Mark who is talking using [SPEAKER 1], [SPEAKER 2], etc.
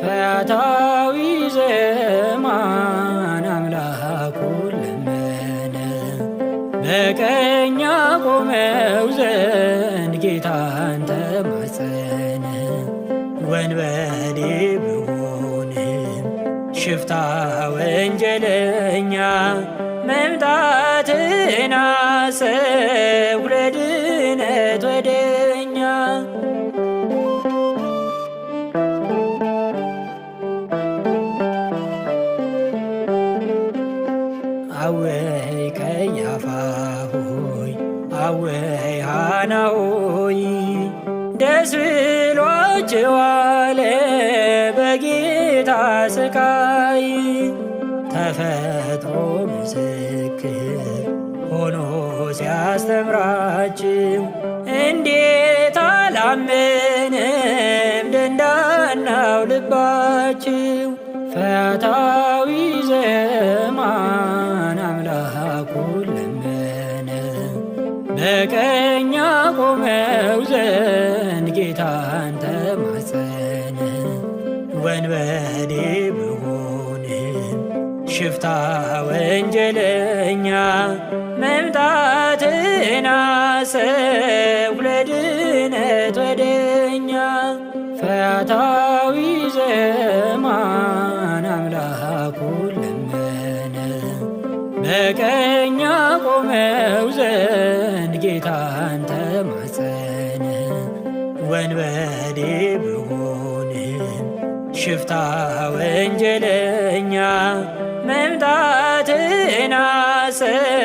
[SPEAKER 1] ፈያታዊ ዘየማን አምላኩን ለመነ። በቀኝ ያቆመው ዘንድ ጌታን ተማጸነ። ወንበዴ ብሆንም ሽፍታ ወንጀለኛ መምጣትን አሰብኩ ለድነት ወደኛ። አወይ ቀያፋ ሆይ አወይ ሃና ሆይ ደስ ብሏቸዋል በጌታ ስቃይ። ተፈጥሮ ምስክር ሆኖ ሲያስተምራችሁ እንዴት አላመንም ደንዳናው ልባችሁ። ፈያታዊ ዘየማን አምላኩን ለመነ። በቀኝ ያቆመው ዘንድ ጌታን ተማጸነ። ወንበዴ ብሆንም ሽፍታ ወንጀለኛ መምጣትን አሰብኩ ለድነት ወደኛ። ፈያታዊ ዘየማን አምላኩን ለመነ። በቀኝ ያቆመው ዘንድ ጌታን ተማጸነ። ወንበዴ ብሆንም ሽፍታ ወንጀለኛ መምጣትን አሰብኩ